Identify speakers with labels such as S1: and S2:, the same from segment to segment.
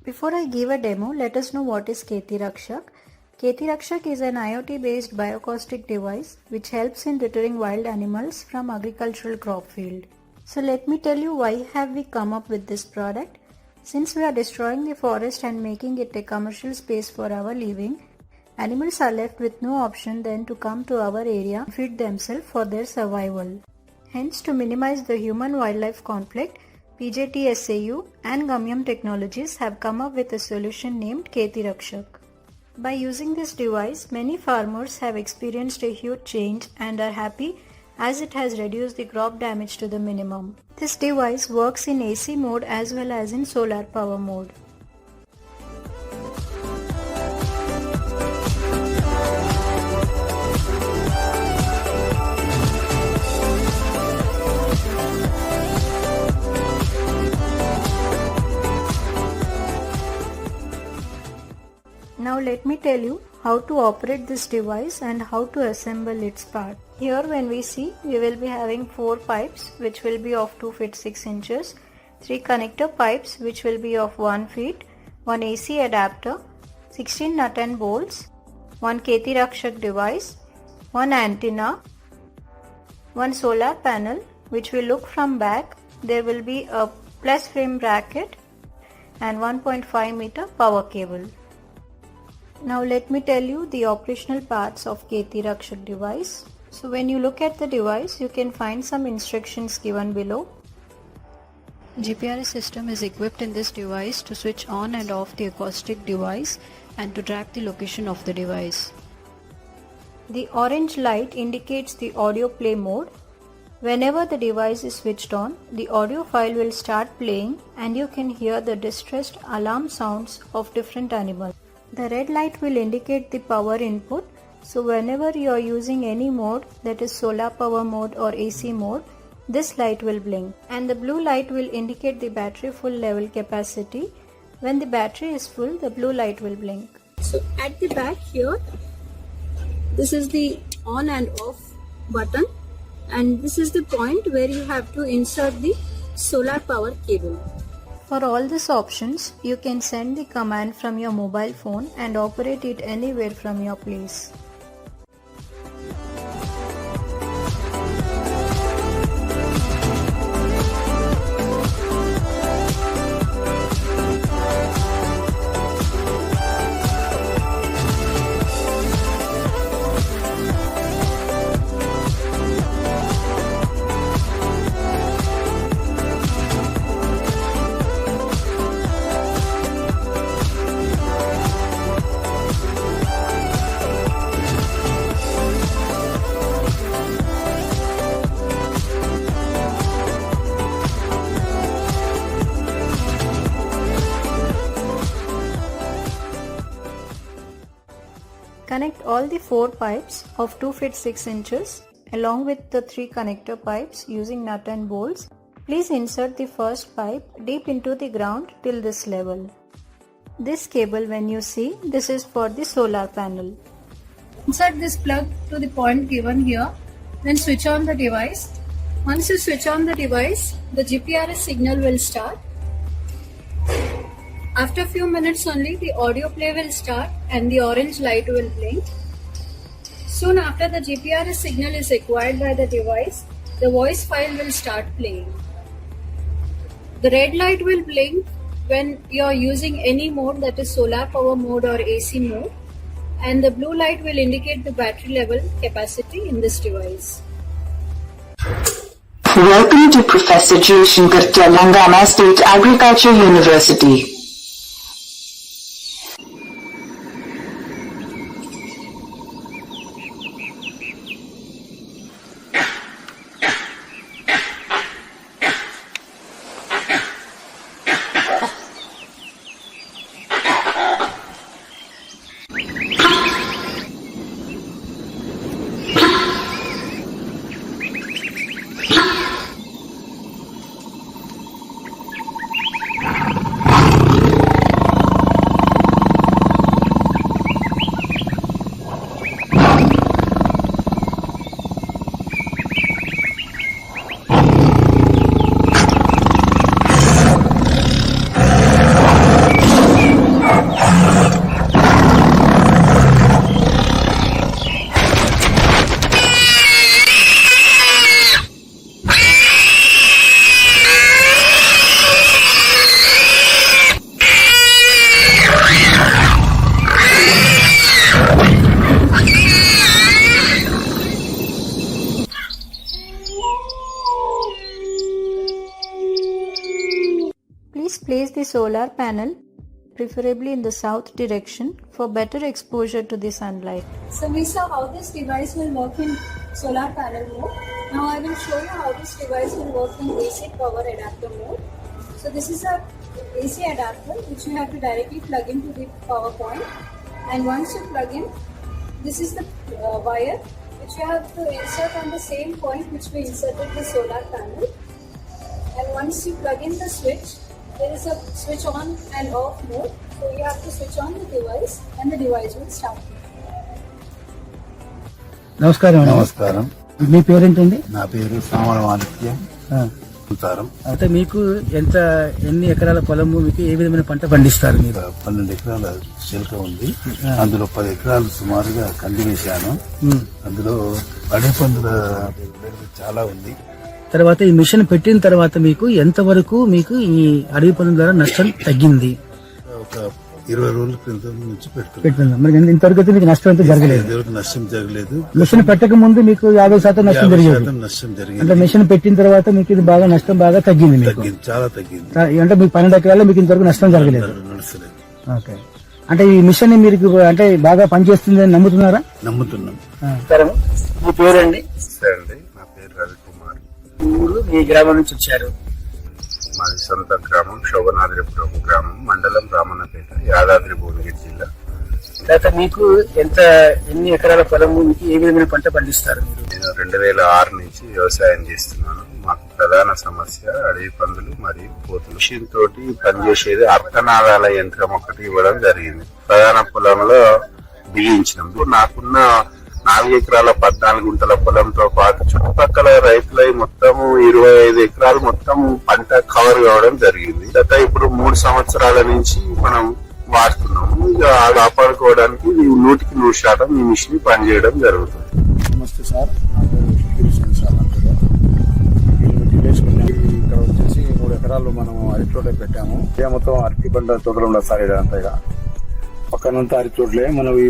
S1: Before I give a demo, let us know what is Kheti Rakshak. Kheti Rakshak is an IoT-based bioacoustic device which helps in deterring wild animals from agricultural crop field. So let me tell you why have we come up with this product. Since we are destroying the forest and making it a commercial space for our living, animals are left with no option than to come to our area and feed themselves for their survival. Hence, to minimize the human-wildlife conflict, PJT SAU and Gamyam Technologies have come up with a solution named Kheti Rakshak. By using this device, many farmers have experienced a huge change and are happy as it has reduced the crop damage to the minimum. This device works in AC mode as well as in solar power mode. Now let me tell you how to operate this device and how to assemble its part. Here when we see, we will be having 4 pipes which will be of 2 feet 6 inches, 3 connector pipes which will be of 1 feet, 1 AC adapter, 16 nut and bolts, 1 Kheti Rakshak device, 1 antenna, 1 solar panel which will look from back. There will be a plus frame bracket and 1.5 meter power cable. Now let me tell you the operational parts of Kheti Rakshak device. So when you look at the device, you can find some instructions given below. GPRS system is equipped in this device to switch on and off the acoustic device and to track the location of the device. The orange light indicates the audio play mode. Whenever the device is switched on, the audio file will start playing and you can hear the distressed alarm sounds of different animals. The red light will indicate the power input, so whenever you are using any mode, that is solar power mode or AC mode, this light will blink, and the blue light will indicate the battery full level capacity. When the battery is full, the blue light will blink. So at the back here, this is the on and off button, and this is the point where you have to insert the solar power cable. For all these options, you can send the command from your mobile phone and operate it anywhere from your place. Connect all the 4 pipes of 2 feet 6 inches along with the 3 connector pipes using nut and bolts. Please insert the first pipe deep into the ground till this level. This cable, when you see, this is for the solar panel. Insert this plug to the point given here, then switch on the device. Once you switch on the device, the GPRS signal will start. After a few minutes only, the audio play will start and the orange light will blink. Soon after the GPRS signal is acquired by the device, the voice file will start playing. The red light will blink when you are using any mode, that is solar power mode or AC mode, and the blue light will indicate the battery level capacity in this device.
S2: Welcome to Professor Jaishankar, Telangana State Agriculture University.
S1: the solar panel, preferably in the south direction, for better exposure to the sunlight. So we saw how this device will work in solar panel mode. Now I will show you how this device will work in AC power adapter mode. So this is a AC adapter which you have to directly plug into the power point, and once you plug in, this is the wire which you have to insert on the same point which we inserted the solar panel. And once you plug in the switch, there is a switch on and off mode. So you have to switch on the device and the device will start.
S3: నమస్కారం అండి.
S4: నమస్కారం.
S3: మీ పేరేంటండి?
S4: నా పేరు సామరవాణిత్యం
S3: ఆ,
S4: సుతారం.
S3: అయితే మీకు ఎన్ని ఎకరాల పొలము, మీకు ఏ విధమైన పంట పండిస్తారు మీరు?
S4: 12 ఎకరాల చిలక ఉంది. అందులో 10 ఎకరాలు సుమారుగా కంది వేశాను. అందులో అడవిపందుల చాలా ఉంది.
S3: తర్వాత ఈ మిషన్ పెట్టిన తర్వాత మీకు ఎంతవరకు మీకు ఈ అడవి పనుల ద్వారా నష్టం తగ్గింది?
S4: ఒక 20 రోజుల క్రితం నుంచి పెడుతున్నాను.
S3: పెట్టిందా? మరి ఇంతవరకు అయితే మీకు నష్టం అయితే జరగలేదు?
S4: ఎవరికి నష్టం జరగలేదు.
S3: మిషన్ పెట్టక ముందు మీకు 50% నష్టం జరిగేది.
S4: 50% నష్టం జరిగింది.
S3: అంటే మిషన్ పెట్టిన తర్వాత మీకు ఇది బాగా నష్టం బాగా తగ్గింది మీకు?
S4: తగ్గింది, చాలా తగ్గింది.
S3: అంటే మీకు 12 ఎకరాల్లో మీకు ఇంతవరకు నష్టం జరగలేదు.
S4: నడుస్తలేదు.
S3: ఓకే. అంటే ఈ మిషన్ మీరు అంటే బాగా పనిచేస్తుంది అని నమ్ముతున్నారా?
S4: నమ్ముతున్నాం.
S3: మీ పేరండి?
S5: అండి, నా పేరు రవికుమార్.
S3: ఊరు మీ గ్రామం నుంచి వచ్చారు?
S5: మాది సొంత గ్రామం శోభనాద్రిపురం గ్రామం, మండలం రామన్నపేట, యాదాద్రి భువనగిరి జిల్లా.
S3: తర్వాత మీకు ఎన్ని ఎకరాల పొలము, మీకు ఏ విధమైన పంట పండిస్తారు మీరు?
S5: నేను 2006 నుంచి వ్యవసాయం చేస్తున్నాను. మాకు ప్రధాన సమస్య అడవి పందులు మరియు కోతులు. మిషన్ తోటి పనిచేసేది అర్ధనాదాల యంత్రం ఒకటి ఇవ్వడం జరిగింది. ప్రధాన పొలంలో బిగించినాం. నాకున్న 4 ఎకరాల 14 గుంటల పొలంతో పాటు చుట్టుపక్కల రైతులై మొత్తం 25 ఎకరాలు మొత్తం పంట కవర్ కావడం జరిగింది. గత ఇప్పుడు 3 సంవత్సరాల నుంచి మనం వాడుతున్నాము. ఇక కాపాడుకోవడానికి 100% ఈ మిషన్ పనిచేయడం జరుగుతుంది.
S4: నమస్తే సార్, నా పేరు శ్రీకృష్ణ సార్. ఇక్కడ వచ్చేసి 3 ఎకరాలు మనం అరటి తోట పెట్టాము. ఇదే మొత్తం అరటి పంట తోటలు ఉండదు సార్. ఇదంతా ఇక పక్కనంతా అరటి తోటలే.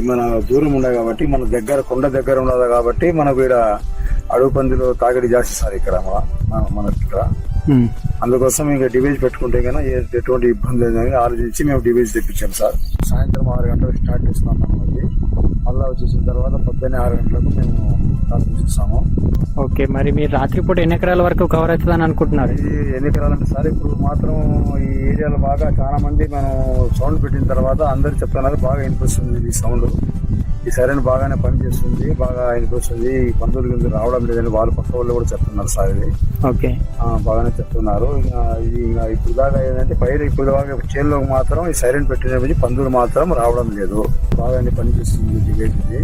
S4: మన దూరం ఉండదు కాబట్టి, మన దగ్గర కొండ దగ్గర ఉండదు కాబట్టి మనకు ఇక్కడ అడవి పందులు తాకిడి జాస్తి సార్ ఇక్కడ మనకి ఇక్కడ. అందుకోసం ఇంకా డివైజ్ పెట్టుకుంటే కన్నా ఎటువంటి ఇబ్బంది లేదని ఆలోచించి మేము డివైజ్ తెప్పించాం సార్. సాయంత్రం 6 గంటలకు స్టార్ట్ చేస్తున్నాం మనం. అది మళ్ళా వచ్చేసిన తర్వాత పొద్దున్నే 6 గంటలకు మేము స్టార్ట్ చేస్తాము.
S6: ఓకే, మరి మీరు రాత్రిపూట ఎన్ని ఎకరాల వరకు కవర్ అవుతుందని అనుకుంటున్నారు?
S4: ఇది ఎన్ని ఎకరాలంటే సార్, ఇప్పుడు మాత్రం ఈ ఏరియాలో బాగా చాలా మంది మనం సౌండ్ పెట్టిన తర్వాత అందరు చెప్తున్నారు బాగా వినిపిస్తుంది ఈ సౌండ్. ఈ సరైన బాగానే పనిచేస్తుంది, బాగా వినిపిస్తుంది. ఈ పందులు కింద రావడం లేదని వాళ్ళు పక్క వాళ్ళు కూడా చెప్తున్నారు సార్. ఇది ఓకే బాగానే చెప్తున్నారు. ఇది ఇప్పుడు దాకా ఏంటంటే ఇప్పుడు దాకా చేనులోకి మాత్రం ఈ సైరన్ పెట్టిన పందులు మాత్రం రావడం లేదు. బాగానే పనిచేస్తుంది.